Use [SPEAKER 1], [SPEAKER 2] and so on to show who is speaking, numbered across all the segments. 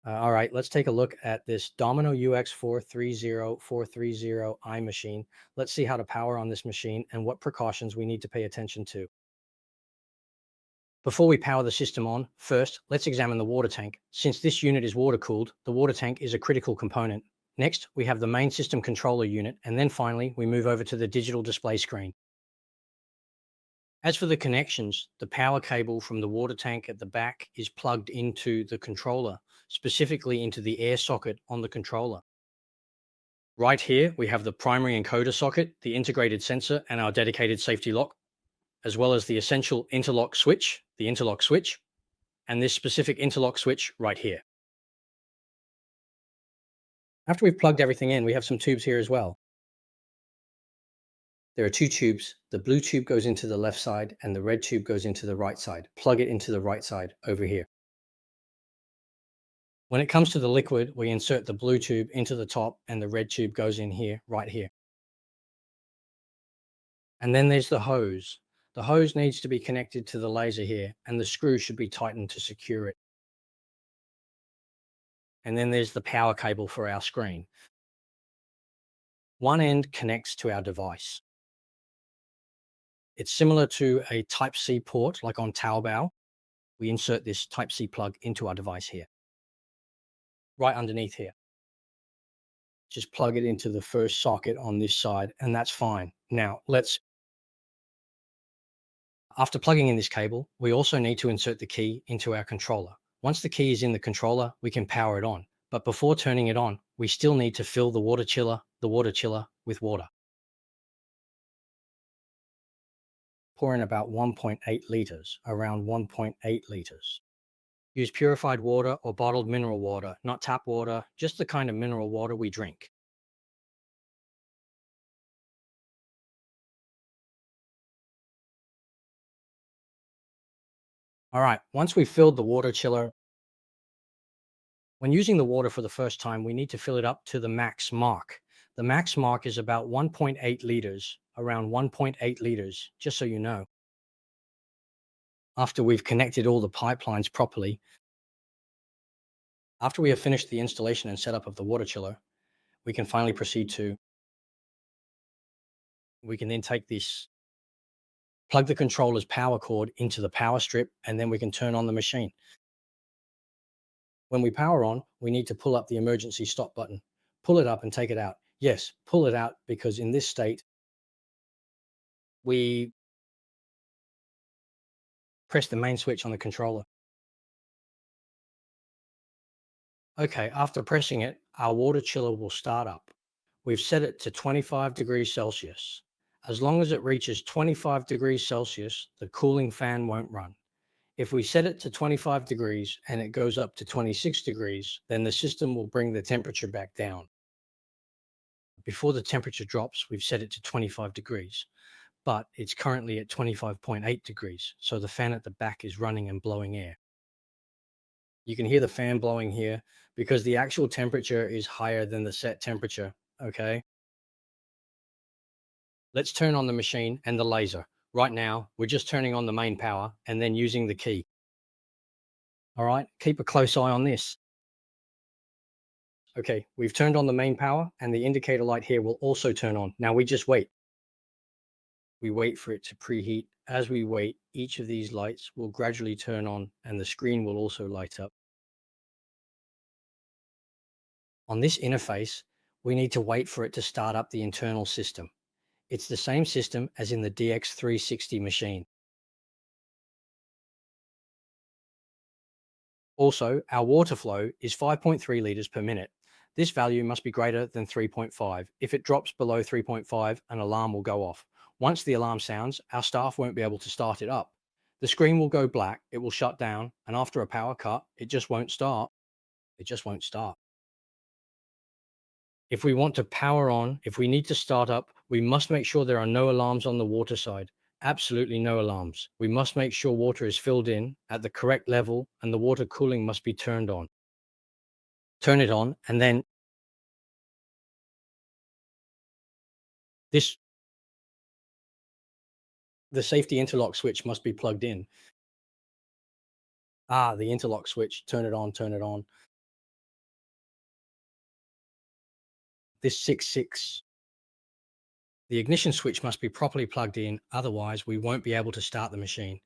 [SPEAKER 1] All right, let's take a look at this Domino UX430i machine. Let's see how to power on this machine and what precautions we need to pay attention to. Before we power the system on, first, let's examine the water tank. Since this unit is water cooled, the water tank is a critical component. Next, we have the main system controller unit, and then finally, we move over to the digital display screen. As for the connections, the power cable from the water tank at the back is plugged into the controller, specifically into the air socket on the controller. Right here, we have the primary encoder socket, the integrated sensor, and our dedicated safety lock, as well as the essential interlock switch, and this specific interlock switch right here. After we've plugged everything in, we have some tubes here as well. There are two tubes. The blue tube goes into the left side and the red tube goes into the right side. Plug it into the right side over here. When it comes to the liquid, we insert the blue tube into the top and the red tube goes in here, right here. And then there's the hose. The hose needs to be connected to the laser here and the screw should be tightened to secure it. And then there's the power cable for our screen. One end connects to our device. It's similar to a Type-C port, like on Taobao. We insert this Type-C plug into our device here, right underneath here. Just plug it into the first socket on this side, and that's fine. Now, after plugging in this cable, we also need to insert the key into our controller. Once the key is in the controller, we can power it on. But before turning it on, we still need to fill the water chiller with water. Pour in about 1.8 liters, around 1.8 liters. Use purified water or bottled mineral water, not tap water, just the kind of mineral water we drink. All right, once we've filled the water chiller, when using the water for the first time, we need to fill it up to the max mark. The max mark is about 1.8 liters, around 1.8 liters, just so you know. After we've connected all the pipelines properly, after we have finished the installation and setup of the water chiller, we can finally proceed to, we can then take this, plug the controller's power cord into the power strip, and then we can turn on the machine. When we power on, we need to pull up the emergency stop button. Pull it up and take it out. Yes, pull it out because in this state, we press the main switch on the controller. Okay, after pressing it, our water chiller will start up. We've set it to 25 degrees Celsius. As long as it reaches 25 degrees Celsius, the cooling fan won't run. If we set it to 25 degrees and it goes up to 26 degrees, then the system will bring the temperature back down. Before the temperature drops, we've set it to 25 degrees, but it's currently at 25.8 degrees. So the fan at the back is running and blowing air. You can hear the fan blowing here because the actual temperature is higher than the set temperature. Okay. Let's turn on the machine and the laser. Right now, we're just turning on the main power and then using the key. All right. Keep a close eye on this. Okay. We've turned on the main power and the indicator light here will also turn on. Now we just wait. We wait for it to preheat. As we wait, each of these lights will gradually turn on and the screen will also light up. On this interface, we need to wait for it to start up the internal system. It's the same system as in the DX360 machine. Also, our water flow is 5.3 liters per minute. This value must be greater than 3.5. If it drops below 3.5, an alarm will go off. Once the alarm sounds, our staff won't be able to start it up. The screen will go black, it will shut down, and after a power cut, it just won't start. It just won't start. If we want to power on, if we need to start up, we must make sure there are no alarms on the water side. Absolutely no alarms. We must make sure water is filled in at the correct level and the water cooling must be turned on. Turn it on and then this the safety interlock switch must be plugged in. The interlock switch, turn it on, turn it on. this 6.6. The ignition switch must be properly plugged in, otherwise we won't be able to start the machine.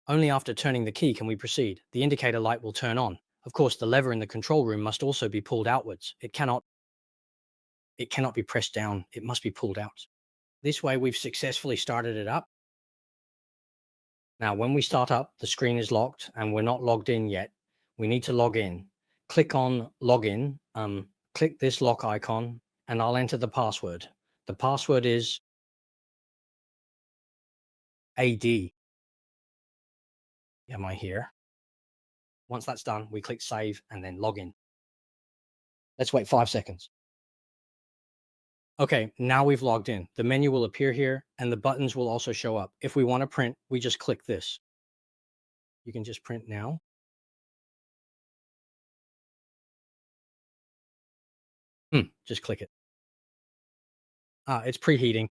[SPEAKER 1] Only after turning the key can we proceed. The indicator light will turn on. Of course, the lever in the control room must also be pulled outwards. It cannot be pressed down. It must be pulled out. This way we've successfully started it up. Now, when we start up, the screen is locked and we're not logged in yet. We need to log in. Click on login, click this lock icon, and I'll enter the password. The password is AD. Am I here? Once that's done, we click save and then log in. Let's wait 5 seconds. Okay, now we've logged in. The menu will appear here and the buttons will also show up. If we want to print, we just click this. You can just print now. Just click it. It's preheating.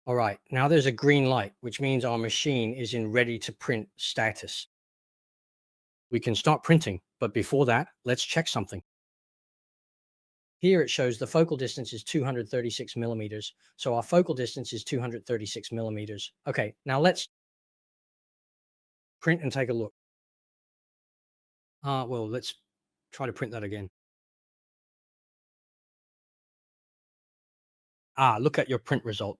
[SPEAKER 1] All right, now there's a green light, which means our machine is in ready to print status. We can start printing, but before that, let's check something. Here it shows the focal distance is 236 millimeters. So our focal distance is 236 millimeters. Okay, now let's print and take a look. Well, let's try to print that again. Look at your print result.